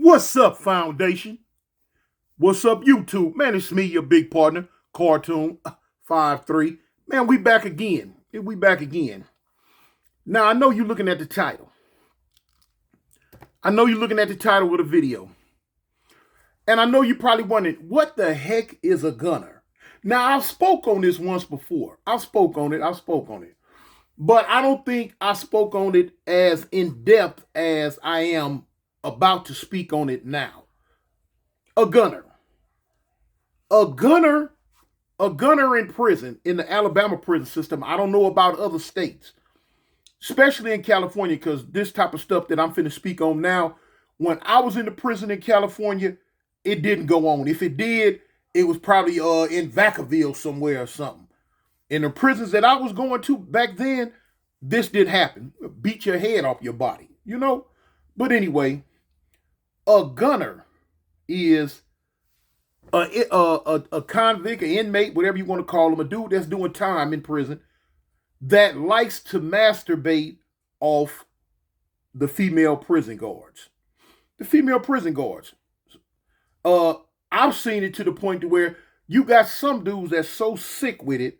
What's up, Foundation? What's up, YouTube? Man, it's me, your big partner, Cartoon 53. Man, we back again. We back again. Now, I know you're looking at the title. I know you're looking at the title of the video. And I know you're probably wondering, what the heck is a gunner? Now, I spoke on this once before. I spoke on it. But I don't think I spoke on it as in depth as I am about to speak on it now. A gunner. A gunner in prison, in the Alabama prison system. I don't know about other states, especially in California, because this type of stuff that I'm finna speak on now, when I was in the prison in California, it didn't go on. If it did, it was probably in Vacaville somewhere or something. In the prisons that I was going to back then, this did happen. Beat your head off your body, you know? But anyway, a gunner is a convict, an inmate, whatever you want to call him, a dude that's doing time in prison that likes to masturbate off the female prison guards. The female prison guards. I've seen it to the point to where you got some dudes that's so sick with it,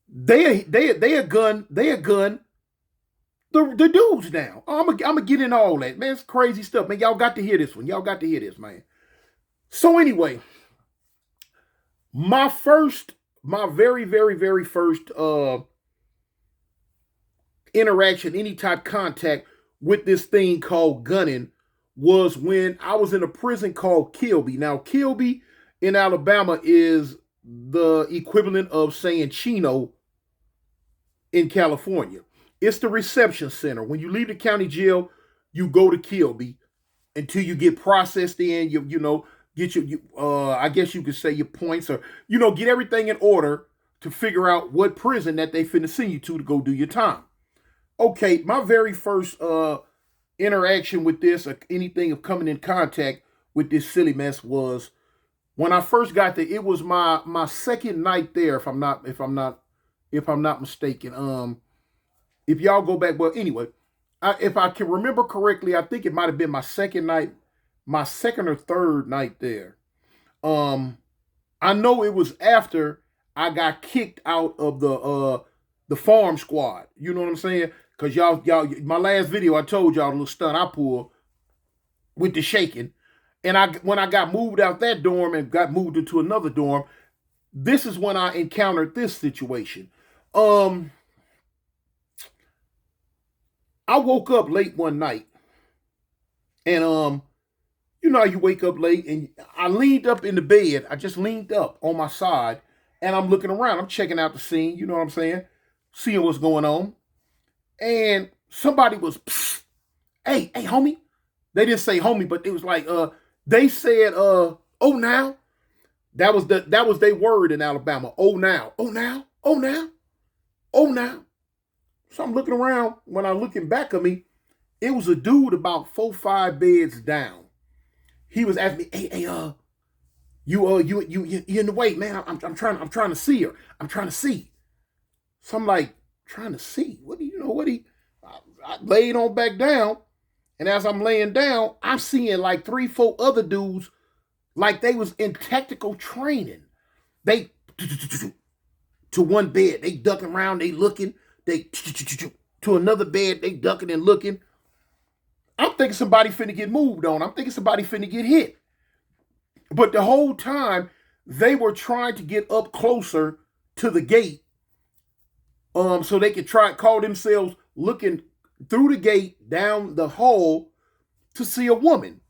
they gun the dudes now. I'm gonna get in all that, man. It's crazy stuff, man. Y'all got to hear this one. Y'all got to hear this, man. So anyway, my very, very, very first interaction, any type contact with this thing called gunning was when I was in a prison called Kilby. Now, Kilby in Alabama is the equivalent of saying Chino in California. It's the reception center. When you leave the county jail, you go to Kilby until you get processed in, you know, get your, I guess you could say your points, or, you know, get everything in order to figure out what prison that they finna send you to go do your time. Okay, my very first interaction with this, or anything of coming in contact with this silly mess, was when I first got there. It was my second night there, if I'm not mistaken. If y'all go back, well, anyway, if I can remember correctly, I think it might have been my second or third night there. I know it was after I got kicked out of the farm squad. You know what I'm saying? Because y'all, my last video, I told y'all the little stunt I pulled with the shaking. And when I got moved out that dorm and got moved into another dorm, this is when I encountered this situation. I woke up late one night, and you know how you wake up late, and I leaned up in the bed. I just leaned up on my side, and I'm looking around. I'm checking out the scene. You know what I'm saying? Seeing what's going on. And somebody was, hey, homie. They didn't say homie, but it was like, they said, oh now. That was their word in Alabama. Oh now, oh now, oh now, oh now. So I'm looking around. When I'm looking back at me, it was a dude about 4-5 beds down. He was asking me, hey, you in the way, man. I'm trying to see her. I'm trying to see. So I'm like, trying to see. What do you know? I laid on back down, and as I'm laying down, I'm seeing like 3-4 other dudes, like they was in tactical training. They to one bed, they ducking around, they looking. They to another bed, they ducking and looking. I'm thinking somebody finna get moved on. I'm thinking somebody finna get hit. But the whole time, they were trying to get up closer to the gate, so they could call themselves looking through the gate down the hall to see a woman.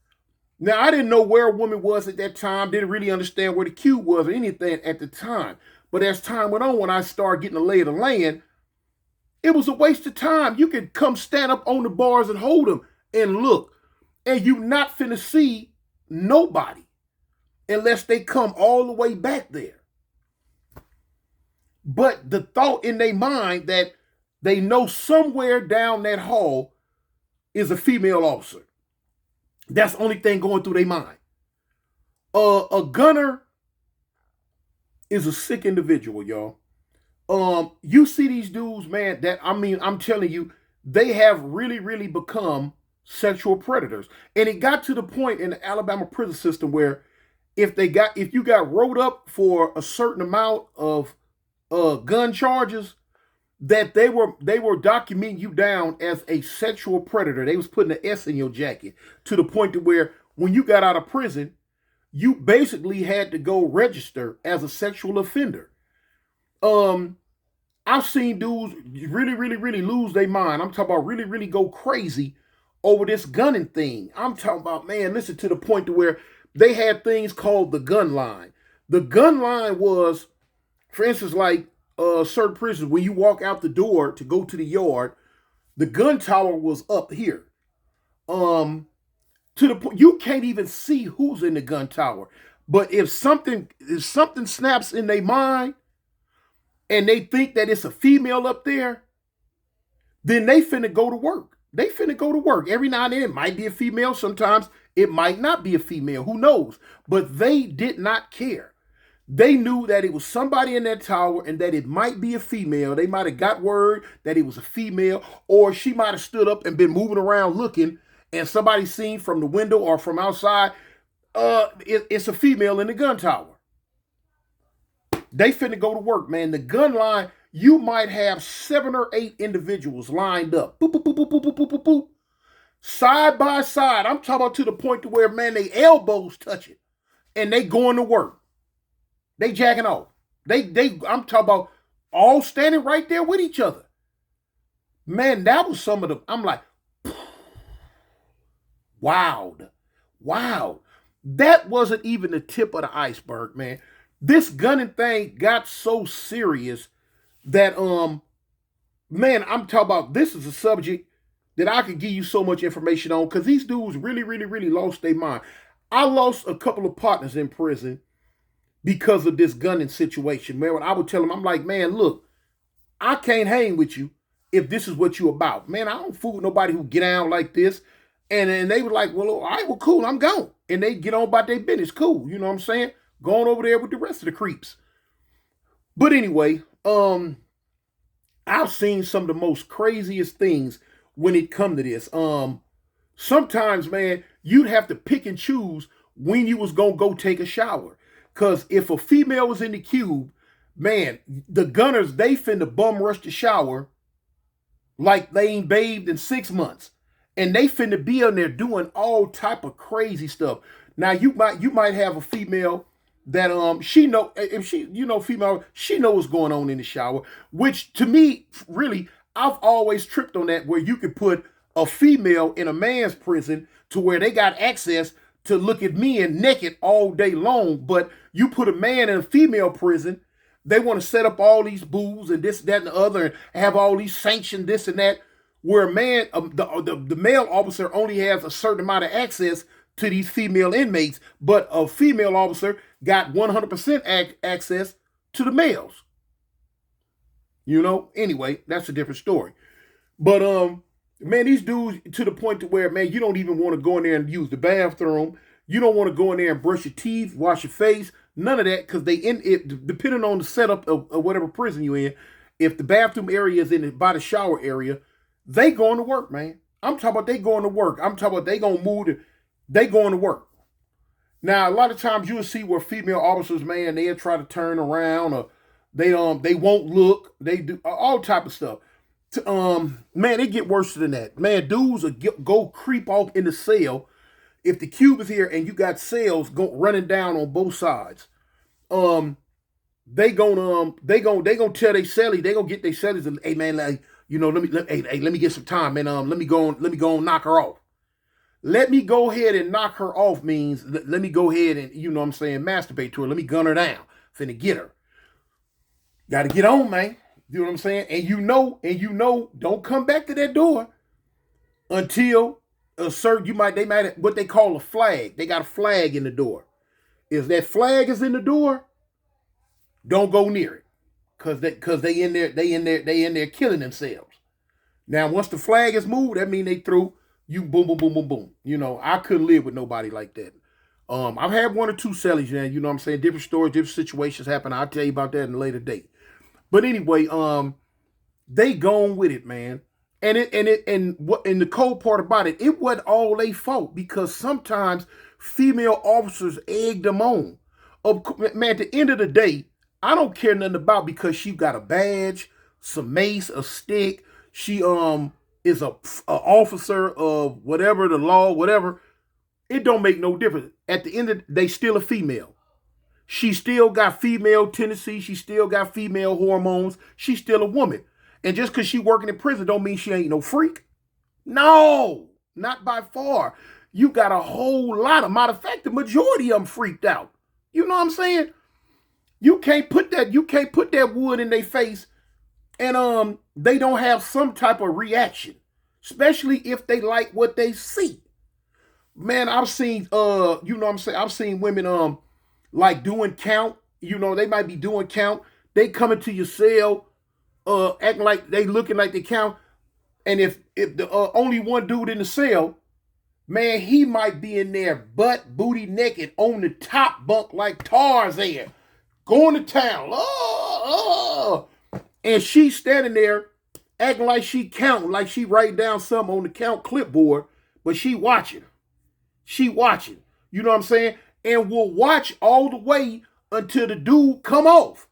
Now, I didn't know where a woman was at that time. Didn't really understand where the queue was or anything at the time. But as time went on, when I started getting the lay of the land, it was a waste of time. You could come stand up on the bars and hold them and look, and you not finna see nobody unless they come all the way back there. But the thought in their mind that they know somewhere down that hall is a female officer. That's the only thing going through their mind. A gunner is a sick individual, y'all. You see these dudes, man, that, I mean, I'm telling you, they have really, really become sexual predators. And it got to the point in the Alabama prison system where if you got wrote up for a certain amount of gun charges, that they were documenting you down as a sexual predator. They was putting an S in your jacket to the point to where when you got out of prison, you basically had to go register as a sexual offender. I've seen dudes really lose their mind. I'm talking about really go crazy over this gunning thing. I'm talking about, man, listen, to the point to where they had things called the gun line. The gun line was, for instance, like certain prisons, when you walk out the door to go to the yard, the gun tower was up here. To the point you can't even see who's in the gun tower. But if something snaps in their mind and they think that it's a female up there, then they finna go to work. They finna go to work. Every now and then it might be a female. Sometimes it might not be a female. Who knows? But they did not care. They knew that it was somebody in that tower and that it might be a female. They might have got word that it was a female, or she might have stood up and been moving around looking, and somebody seen from the window or from outside, it's a female in the gun tower. They finna go to work, man. The gun line, you might have 7 or 8 individuals lined up. Boop, boop, boop, boop, boop, boop, boop, boop. Side by side. I'm talking about to the point to where, man, they elbows touch it. And they going to work. They jacking off. I'm talking about all standing right there with each other. Man, that was some of the, I'm like, wow. That wasn't even the tip of the iceberg, man. This gunning thing got so serious that, man, I'm talking about, this is a subject that I could give you so much information on, because these dudes really lost their mind. I lost a couple of partners in prison because of this gunning situation, man. When I would tell them, I'm like, man, look, I can't hang with you if this is what you about. Man, I don't fool with nobody who get down like this. And they were like, well, all right, well, cool, I'm gone. And they get on about their business. Cool, you know what I'm saying? Going over there with the rest of the creeps. But anyway, I've seen some of the most craziest things when it come to this. Sometimes, man, you'd have to pick and choose when you was gonna go take a shower. Because if a female was in the cube, man, the gunners, they finna bum rush the shower like they ain't bathed in 6 months. And they finna be in there doing all type of crazy stuff. Now, you might have a female that she know, if she, female, she knows what's going on in the shower, which to me, really, I've always tripped on that, where you could put a female in a man's prison to where they got access to look at men naked all day long. But you put a man in a female prison, they want to set up all these booths and this, that, and the other, and have all these sanctioned this and that, where a man, the male officer only has a certain amount of access to these female inmates, but a female officer got 100% access to the males. Anyway, that's a different story. But man, these dudes, to the point to where, man, you don't even want to go in there and use the bathroom. You don't want to go in there and brush your teeth, wash your face, none of that, because depending on the setup of whatever prison you're in, if the bathroom area is by the shower area, they going to work, man. I'm talking about they going to work. I'm talking about they going to move they going to work. Now, a lot of times you'll see where female officers, man, they'll try to turn around, or they won't look. They do all type of stuff. Man, it get worse than that. Man, dudes will go creep off in the cell. If the cube is here and you got cells running down on both sides, they gonna tell they cellies, they gonna get their cellies and, hey man, like, let me get some time, man. Let me go and knock her off. Let me go ahead and knock her off means let me go ahead and, masturbate to her. Let me gun her down. Finna get her. Gotta get on, man. You know what I'm saying? And don't come back to that door until they might have what they call a flag. They got a flag in the door. If that flag is in the door, don't go near it. Cause they in there killing themselves. Now, once the flag is moved, that means they through you boom, boom, boom, boom, boom. I couldn't live with nobody like that. I've had 1 or 2 cellies, man. You know what I'm saying? Different stories, different situations happen. I'll tell you about that in a later date. But anyway, they gone with it, man. And the cold part about it, it wasn't all they fault because sometimes female officers egged them on. Man, at the end of the day, I don't care nothing about because she got a badge, some mace, a stick. She is a officer of whatever the law, whatever. It don't make no difference. At the end of the day, still a female. She still got female tendencies. She still got female hormones. She's still a woman. And just because she working in prison don't mean she ain't no freak. No, not by far. You got a whole lot of, matter of fact, the majority of them freaked out. You know what I'm saying? You can't put that wood in their face and they don't have some type of reaction, especially if they like what they see. Man, I've seen you know what I'm saying, I've seen women like doing count, you know, they might be doing count, they come into your cell acting like they looking like they count, and if the only one dude in the cell, man, he might be in there butt booty naked on the top bunk like Tarzan, going to town. And she's standing there acting like she counting, like she writing down something on the count clipboard, but she watching. She watching. You know what I'm saying? And will watch all the way until the dude come off.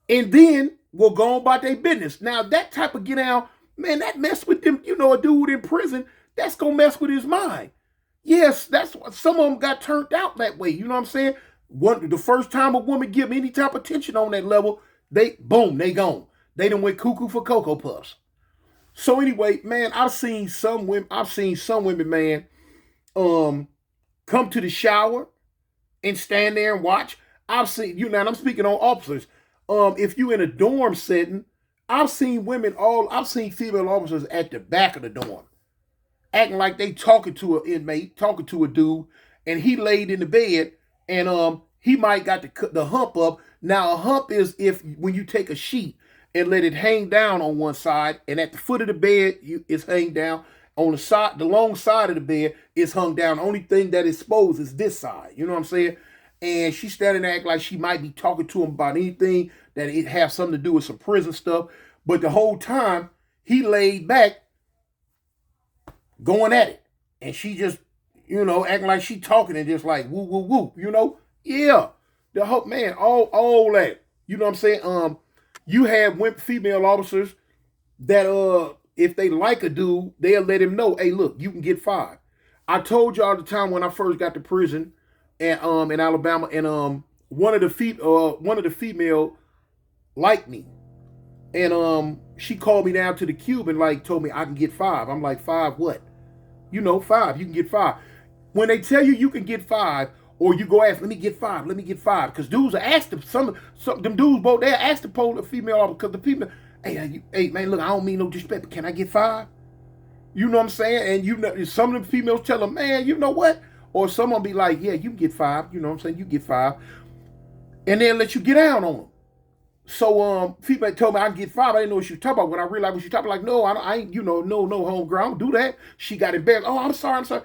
And then will go on about their business. Now, that type of get out, man, that mess with them, you know, a dude in prison, that's going to mess with his mind. Yes, that's what some of them got turned out that way. You know what I'm saying? The first time a woman give them any type of attention on that level, they gone. They done went cuckoo for Cocoa Puffs. So anyway, man, I've seen some women, man, come to the shower and stand there and watch. I've seen, you know, and I'm speaking on officers. If you in a dorm setting, I've seen female officers at the back of the dorm, acting like they talking to an inmate, talking to a dude, and he laid in the bed, and he might got the hump up. Now a hump is when you take a sheet and let it hang down on one side, and at the foot of the bed it's hang down. On the side, the long side of the bed is hung down. The only thing that is exposed is this side. You know what I'm saying? And she's standing there acting like she might be talking to him about anything that it has something to do with some prison stuff. But the whole time, he laid back, going at it. And she just, you know, acting like she talking and just like, woo, woo, woo, you know? Yeah. The whole, man, all that. You know what I'm saying? You have female officers that, if they like a dude, they'll let him know, hey, look, you can get 5. I told y'all the time when I first got to prison and in Alabama, and one of the female liked me. And she called me down to the cube and like told me I can get 5. I'm like, 5 what? You know, 5. You can get 5. When they tell you can get 5, or you go ask, let me get 5, because dudes are asked them, some them dudes both, they asked the female officer, because the female, hey, man, look, I don't mean no disrespect, but can I get 5? You know what I'm saying? And you know, some of the females tell them, man, you know what? Or someone be like, yeah, you can get 5. You know what I'm saying? You get 5. And they'll let you get down on them. So female told me I can get 5. I didn't know what she was talking about. When I realized what she was talking about, like, no, I ain't, you know, no homegirl, I don't do that. She got embarrassed. Oh, I'm sorry.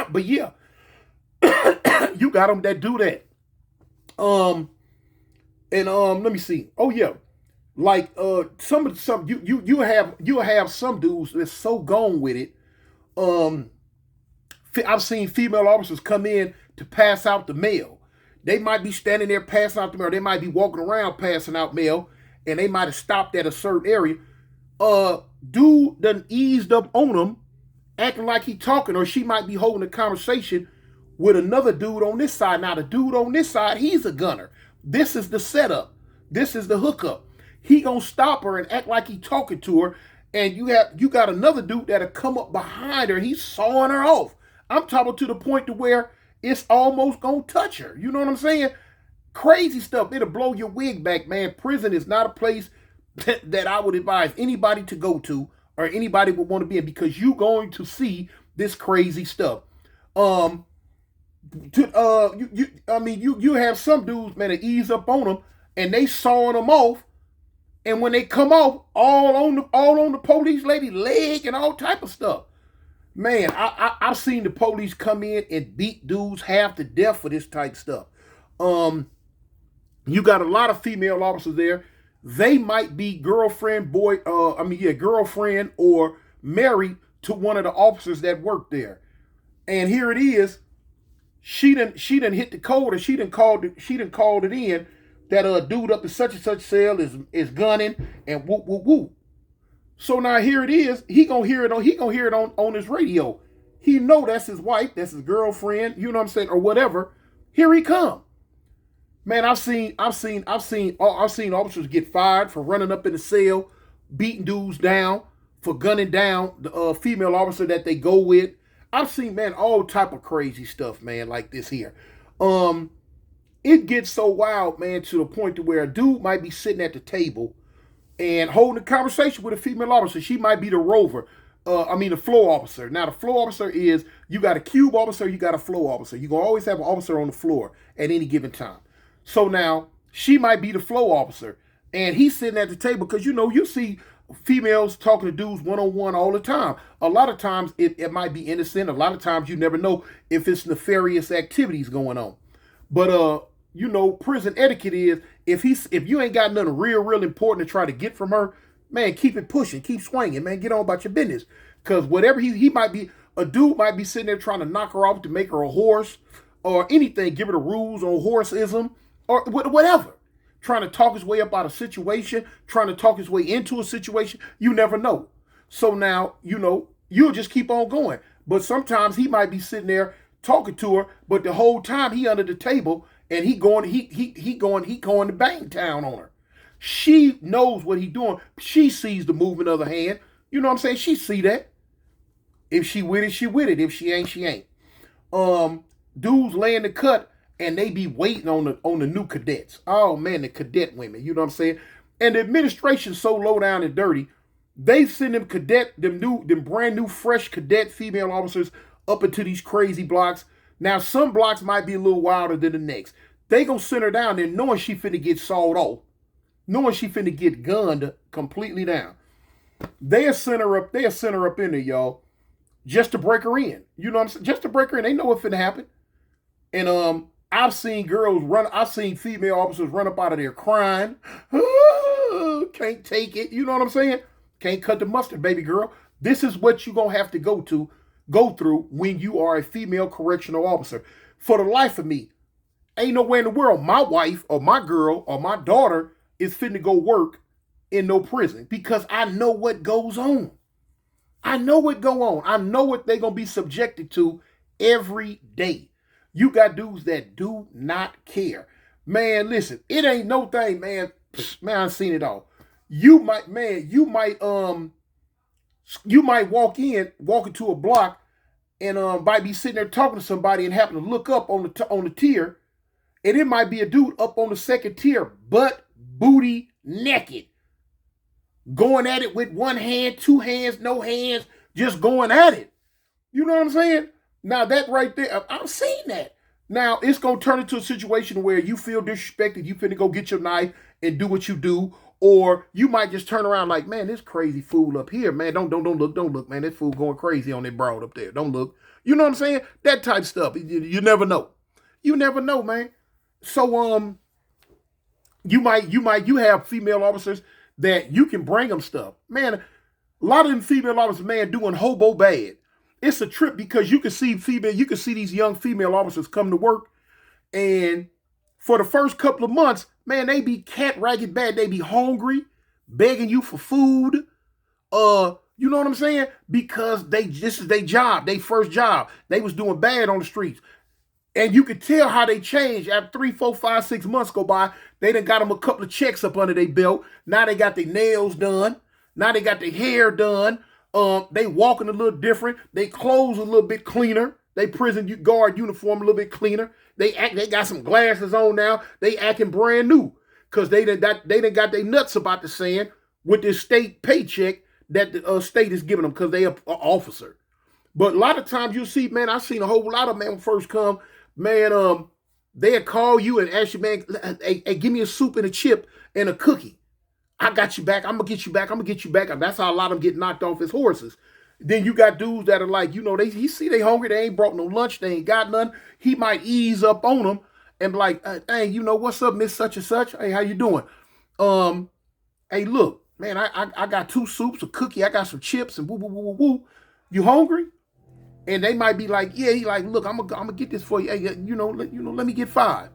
But yeah, you got them that do that. Let me see. Oh yeah. Like some you have some dudes that's so gone with it. I've seen female officers come in to pass out the mail. They might be standing there passing out the mail. They might be walking around passing out mail, and they might have stopped at a certain area. Dude done eased up on them, acting like he talking, or she might be holding a conversation with another dude on this side. Now the dude on this side, he's a gunner. This is the setup. This is the hookup. He gonna stop her and act like he talking to her, and you got another dude that'll come up behind her. He's sawing her off. I'm talking to the point to where it's almost gonna touch her. You know what I'm saying? Crazy stuff. It'll blow your wig back, man. Prison is not a place that I would advise anybody to go to, or anybody would want to be in, because you're going to see this crazy stuff. You have some dudes, man, that ease up on them and they sawing them off. And when they come off, all on the police lady leg and all type of stuff. Man, I've seen the police come in and beat dudes half to death for this type of stuff. You got a lot of female officers there they might be girlfriend, girlfriend or married to one of the officers that work there. And here it is, she done hit the code, or she done called it in that a dude up in such and such cell is gunning and whoop whoop whoop. So now here it is, he gonna hear it on his radio. He know that's his wife, that's his girlfriend, you know what I'm saying, or whatever. Here he come. Man, I've seen officers get fired for running up in the cell, beating dudes down, for gunning down the female officer that they go with. I've seen, man, all type of crazy stuff, man, like this here. It gets so wild, man, to the point to where a dude might be sitting at the table and holding a conversation with a female officer. She might be the rover. The floor officer. Now, the floor officer is, you got a cube officer, you got a floor officer. You're going to always have an officer on the floor at any given time. So now, she might be the floor officer, and he's sitting at the table because, you see females talking to dudes one-on-one all the time. A lot of times, it might be innocent. A lot of times, you never know if it's nefarious activities going on. But, prison etiquette is, if you ain't got nothing real important to try to get from her, man, keep it pushing, keep swinging, man, get on about your business. Because whatever he might be, a dude might be sitting there trying to knock her off to make her a horse or anything, give her the rules on horseism or whatever. Trying to talk his way up out of a situation, trying to talk his way into a situation, you never know. So now, you'll just keep on going. But sometimes he might be sitting there talking to her, but the whole time he under the table and he going to bang town on her. She knows what he's doing. She sees the movement of the hand. You know what I'm saying? She see that. If she with it, she with it. If she ain't, she ain't. Dudes laying the cut and they be waiting on the new cadets. Oh man, the cadet women. You know what I'm saying? And the administration's so low down and dirty. They send them brand new fresh cadet female officers up into these crazy blocks. Now some blocks might be a little wilder than the next. They gonna send her down there knowing she finna get sawed off. Knowing she finna get gunned completely down. They'll send her up in there, y'all, just to break her in. You know what I'm saying? Just to break her in. They know what's finna happen. And I've seen female officers run up out of there crying. Can't take it. You know what I'm saying? Can't cut the mustard, baby girl. This is what you're gonna have to go through when you are a female correctional officer. For the life of me, ain't nowhere in the world my wife or my girl or my daughter is finna go work in no prison, because I know what goes on. I know what go on. I know what they're gonna be subjected to every day. You got dudes that do not care. Man, listen, it ain't no thing, man. Man, I've seen it all. You might walk into a block and might be sitting there talking to somebody and happen to look up on the tier, and it might be a dude up on the second tier, butt booty naked, going at it with one hand, two hands, no hands, just going at it. You know what I'm saying? Now that right there, I've seen that. Now it's gonna turn into a situation where you feel disrespected. You finna go get your knife and do what you do, or you might just turn around like, man, this crazy fool up here, man. Don't look, man. This fool going crazy on that broad up there. Don't look. You know what I'm saying? That type of stuff. You never know. You never know, man. So you have female officers that you can bring them stuff. Man, a lot of them female officers, man, doing hobo bad. It's a trip because you can see these young female officers come to work, and for the first couple of months, man, they be cat ragged bad. They be hungry, begging you for food. You know what I'm saying? Because this is their job, their first job. They was doing bad on the streets. And you could tell how they changed after 3, 4, 5, 6 months go by. They done got them a couple of checks up under their belt. Now they got their nails done. Now they got their hair done. They walking a little different. They clothes a little bit cleaner. They prison guard uniform a little bit cleaner. They got some glasses on now. They acting brand new because they done got their nuts about the sand with this state paycheck that the state is giving them because they are officer. But a lot of times you see, man, I've seen a whole lot of men when first come. Man, they'll call you and ask you, man, hey, give me a soup and a chip and a cookie. I got you back. I'm going to get you back. I'm going to get you back. And that's how a lot of them get knocked off as horses. Then you got dudes that are like, he see they hungry. They ain't brought no lunch. They ain't got none. He might ease up on them and be like, hey, what's up, Miss Such and Such? Hey, how you doing? Hey, look, man, I got 2 soups, a cookie, I got some chips, and woo woo woo woo woo. You hungry? And they might be like, yeah. He like, look, I'm gonna get this for you. Hey, let me get 5.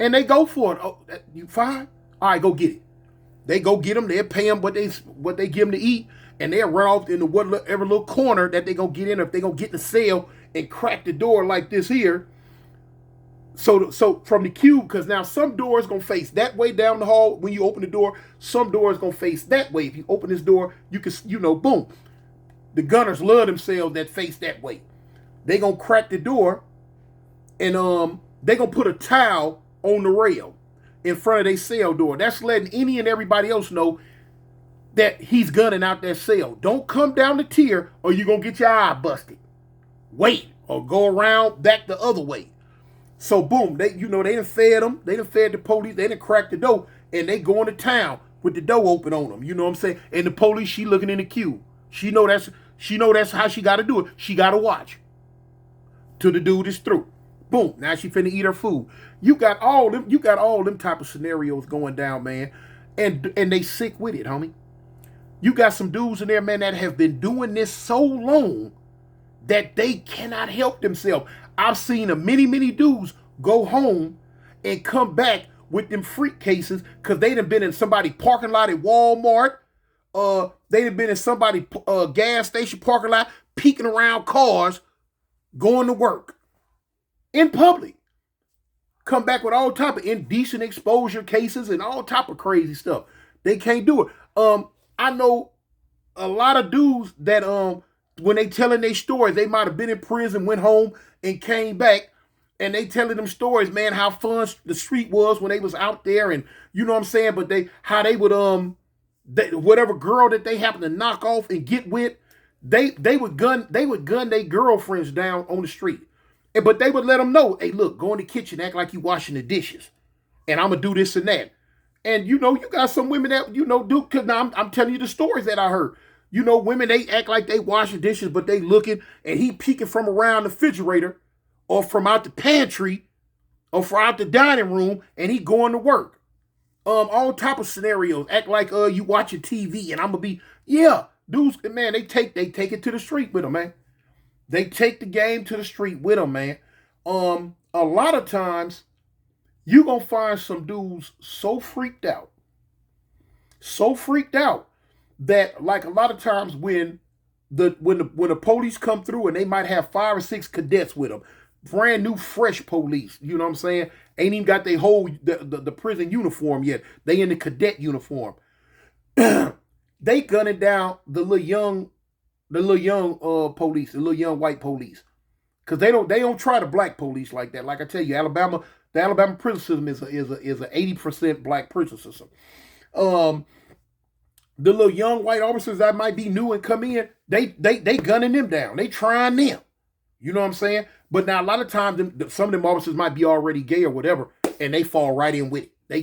And they go for it. Oh, you 5? All right, go get it. They go get them. They'll pay them what they give them to eat, and they'll run off into whatever little corner that they gonna get in. If they gonna get in the cell and crack the door like this here. So from the cube, because now some doors gonna face that way down the hall when you open the door. Some doors gonna face that way. If you open this door, you can boom. The gunners love themselves that face that way. They gonna crack the door, and they gonna put a towel on the rail in front of their cell door. That's letting any and everybody else know that he's gunning out that cell. Don't come down the tier or you're gonna get your eye busted. Wait, or go around back the other way. So boom, they done fed them. They done fed the police. They done cracked the door, and they going to town with the door open on them. You know what I'm saying? And the police, she looking in the queue. She know that's how she got to do it. She got to watch till the dude is through. Boom. Now she finna eat her food. You got all them type of scenarios going down, man, and they sick with it, homie. You got some dudes in there, man, that have been doing this so long that they cannot help themselves. I've seen many dudes go home and come back with them freak cases because they done been in somebody parking lot at Walmart. They done been in somebody gas station parking lot, peeking around cars, going to work in public. Come back with all type of indecent exposure cases and all type of crazy stuff. They can't do it. I know a lot of dudes that when they telling their stories, they might have been in prison, went home, and came back, and they telling them stories, man, how fun the street was when they was out there, and you know what I'm saying. But how they would whatever girl that they happened to knock off and get with, they would gun their girlfriends down on the street, but they would let them know, hey, look, go in the kitchen, act like you washing the dishes, and I'm gonna do this and that. And you got some women that do, because now I'm telling you the stories that I heard. Women, they act like they washing dishes, but they looking, and he peeking from around the refrigerator or from out the pantry or from out the dining room, and he going to work. All type of scenarios. Act like you watching TV, and I'm gonna be, yeah, dudes, man, they take it to the street with them, man. They take the game to the street with them, man. A lot of times, you gonna find some dudes so freaked out that, like, a lot of times when the police come through, and they might have 5 or 6 cadets with them, brand new, fresh police. You know what I'm saying? Ain't even got their whole the prison uniform yet. They in the cadet uniform. They gunning down the little young police, the little young white police, because they don't try the black police like that. Like I tell you, the Alabama prison system is a 80% black prison system. The little young white officers that might be new and come in, they gunning them down. They trying them. You know what I'm saying? But now a lot of times, some of them officers might be already gay or whatever, and they fall right in with it. They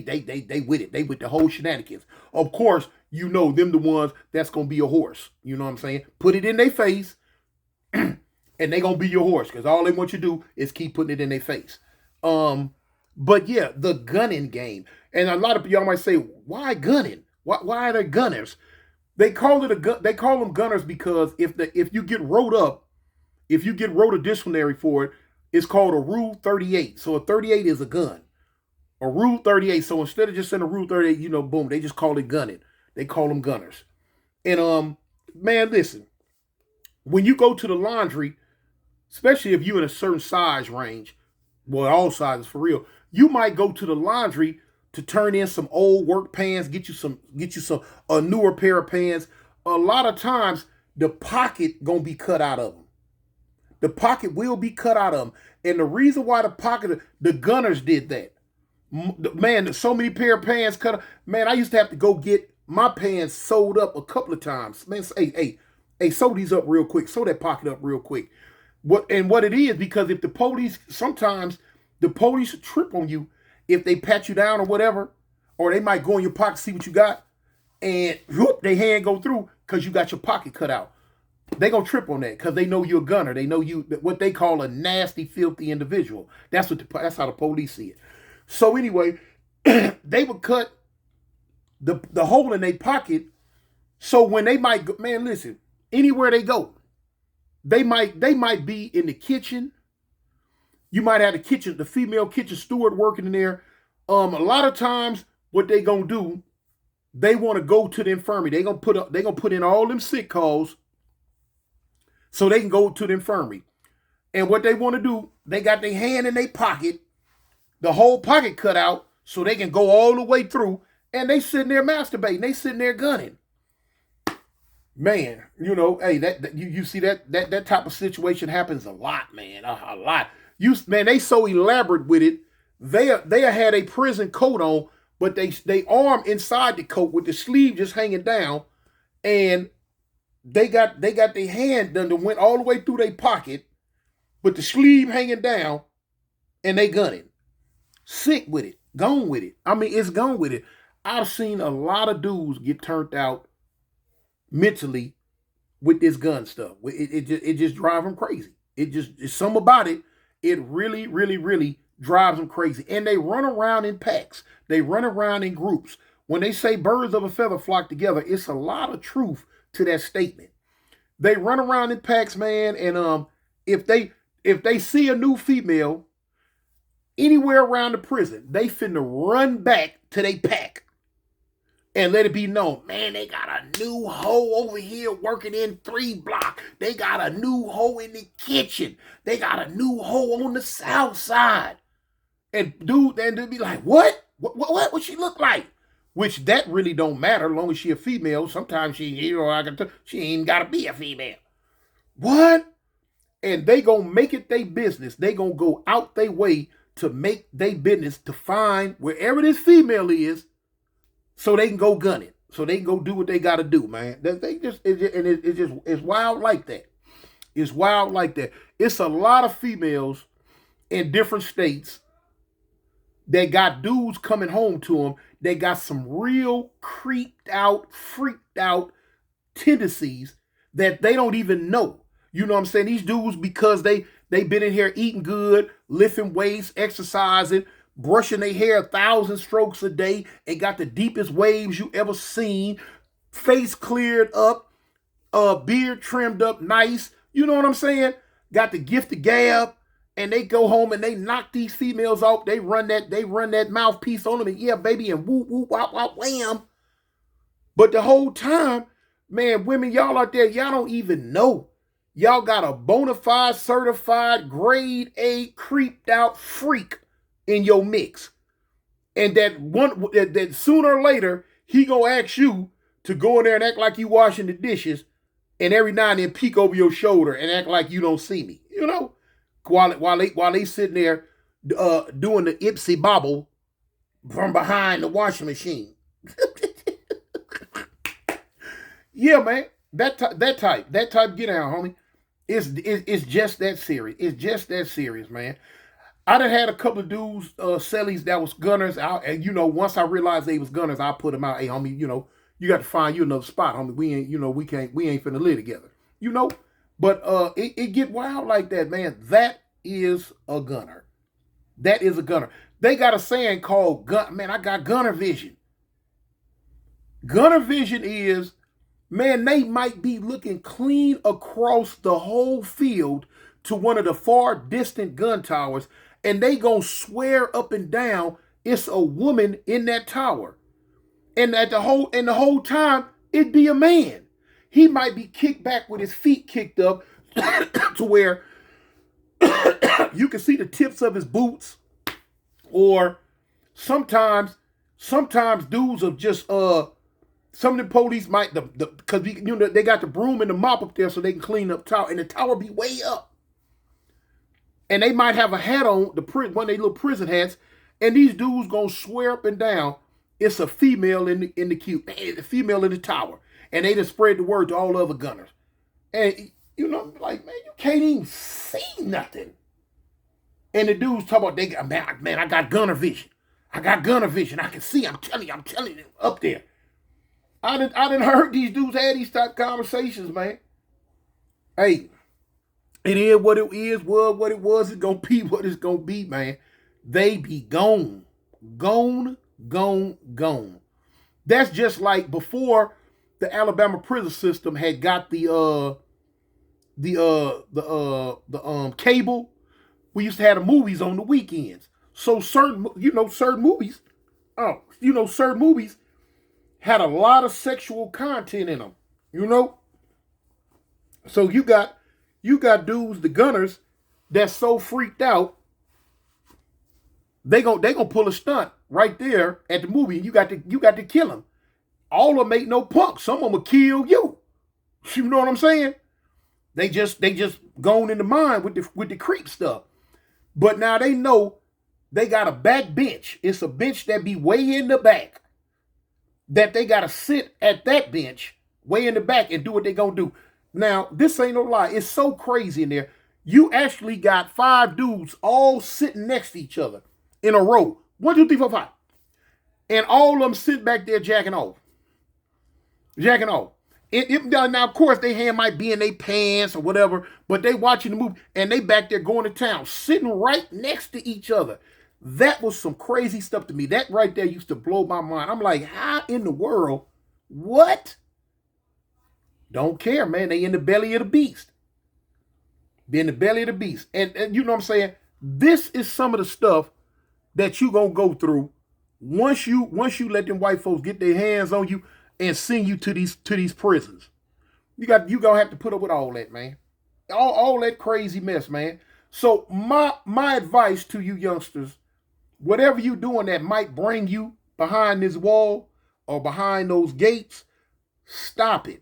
with it. They with the whole shenanigans. Of course, them the ones that's gonna be a horse. You know what I'm saying? Put it in their face, and they gonna be your horse, because all they want you to do is keep putting it in their face. But yeah, the gunning game, and a lot of y'all might say, why gunning? Why are they gunners? They call them gunners because if you get wrote up, if you get wrote a disciplinary for it, it's called a Rule 38. So a 38 is a gun. A Rule 38. So instead of just saying a Rule 38, boom, they just call it gunning. They call them gunners. And man, listen, when you go to the laundry, especially if you're in a certain size range, well, all sizes for real, you might go to the laundry to turn in some old work pants, get you a newer pair of pants. A lot of times the pocket gonna be cut out of them. The pocket will be cut out of them. And the reason why the gunners did that, man, so many pair of pants cut. Man, I used to have to go get my pants sewed up a couple of times. Man, hey, sew these up real quick. Sew that pocket up real quick. What it is, because if sometimes the police trip on you, if they pat you down or whatever, or they might go in your pocket to see what you got, and whoop, their hand go through because you got your pocket cut out. They gonna trip on that because they know you're a gunner. They know you, what they call a nasty, filthy individual. That's how the police see it. So anyway, they would cut the hole in their pocket. So when they might go, man, listen, anywhere they go, they might be in the kitchen. You might have the female kitchen steward working in there. A lot of times what they gonna do, they want to go to the infirmary. They gonna put in all them sick calls so they can go to the infirmary. And what they want to do, they got their hand in their pocket, the whole pocket cut out, so they can go all the way through, and they sitting there masturbating. They sitting there gunning. Man, hey, you see that type of situation happens a lot, man, a lot. Man, they so elaborate with it. They had a prison coat on, but they arm inside the coat with the sleeve just hanging down, and they got their hand done that went all the way through their pocket, but the sleeve hanging down, and they gunning. Sick with it, gone with it. I mean, it's gone with it. I've seen a lot of dudes get turned out mentally with this gun stuff. It just drives them crazy. It's something about it. It really, really, really drives them crazy. And they run around in packs. They run around in groups. When they say birds of a feather flock together, it's a lot of truth to that statement. They run around in packs, man, and if they see a new female anywhere around the prison, they finna run back to their pack and let it be known, man, they got a new hoe over here working in 3 block. They got a new hoe in the kitchen. They got a new hoe on the south side. And they'll be like, what? What she look like? Which that really don't matter, as long as she a female. Sometimes she ain't gotta be a female. What? And they gonna make it their business. They gonna go out their way to make their business to find wherever this female is, so they can go gun it. So they can go do what they got to do, man. It's wild like that. It's wild like that. It's a lot of females in different states that got dudes coming home to them. They got some real creeped out, freaked out tendencies that they don't even know. You know what I'm saying? These dudes, because they been in here eating good, lifting weights, exercising, brushing their hair 1,000 strokes a day, and got the deepest waves you ever seen, face cleared up, beard trimmed up nice, you know what I'm saying? Got the gift of gab, and they go home and they knock these females off. They run that mouthpiece on them, and yeah, baby, and whoop, whoop, whop, whop, wham. But the whole time, man, women, y'all out there, y'all don't even know. Y'all got a bona fide, certified, grade A, creeped out freak in your mix. And that sooner or later, he gonna ask you to go in there and act like you washing the dishes, and every now and then peek over your shoulder and act like you don't see me. You know? While they sitting there doing the Ipsy bobble from behind the washing machine. Yeah, man. That type get out, homie. It's just that serious. It's just that serious, man. I done had a couple of dudes, sellies that was gunners out, and once I realized they was gunners, I put them out. Hey, homie, you got to find you another spot, homie. We ain't finna live together. But it get wild like that, man. That is a gunner. That is a gunner. They got a saying called gun. Man, I got gunner vision. Gunner vision is, man, they might be looking clean across the whole field to one of the far distant gun towers, and they gonna swear up and down it's a woman in that tower. And the whole time, it'd be a man. He might be kicked back with his feet kicked up to where you can see the tips of his boots. Or sometimes dudes are just some of the police might because they got the broom and the mop up there so they can clean up tower, and the tower be way up. And they might have a hat on, one of their little prison hats, and these dudes gonna swear up and down it's a female in the queue, a female in the tower, and they just spread the word to all the other gunners. And like, man, you can't even see nothing. And the dudes talk about man, I got gunner vision. I got gunner vision. I can see. I'm telling you, up there. I done heard these dudes had these type conversations, man. Hey, it is what it is, what it was, it's gonna be what it's gonna be, man. They be gone. That's just like before the Alabama prison system had got the cable. We used to have the movies on the weekends. So certain movies, certain movies had a lot of sexual content in them. You know, so you got dudes, the gunners, that's so freaked out, they gonna pull a stunt right there at the movie. You got to kill them. All of them ain't no punks. Some of them will kill you. You know what I'm saying? They just gone in the mind with the creep stuff. But now they know they got a back bench. It's a bench that be way in the back. That they gotta sit at that bench way in the back and do what they gonna do. Now, this ain't no lie. It's so crazy in there. You actually got 5 dudes all sitting next to each other in a row. 1, 2, 3, 4, 5. And all of them sit back there jacking off. Jacking off. Now, of course, their hand might be in their pants or whatever, but they watching the movie and they back there going to town, sitting right next to each other. That was some crazy stuff to me. That right there used to blow my mind. I'm like, how in the world? What? Don't care, man. They in the belly of the beast. Be in the belly of the beast. And you know what I'm saying? This is some of the stuff that you gonna go through once you let them white folks get their hands on you and send you to these prisons. You gonna have to put up with all that, man. All that crazy mess, man. So my advice to you youngsters, whatever you doing that might bring you behind this wall or behind those gates, stop it.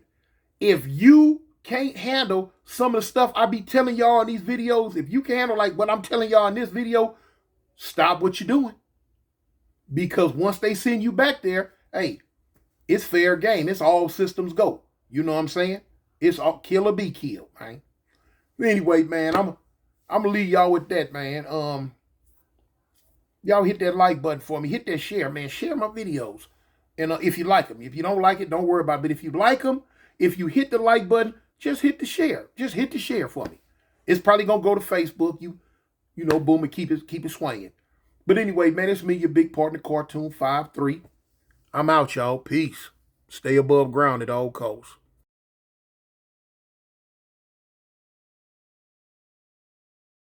If you can't handle some of the stuff I be telling y'all in these videos, if you can't handle like what I'm telling y'all in this video, stop what you're doing. Because once they send you back there, hey, it's fair game. It's all systems go. You know what I'm saying? It's all kill or be killed, man. Anyway, man, I'm gonna leave y'all with that, man. Y'all hit that like button for me. Hit that share, man. Share my videos. And if you like them. If you don't like it, don't worry about it. But if you like them, if you hit the like button, just hit the share. Just hit the share for me. It's probably gonna go to Facebook. You know, boom, and keep it swinging. But anyway, man, it's me, your big partner, Cartoon 53. I'm out, y'all. Peace. Stay above ground at all costs.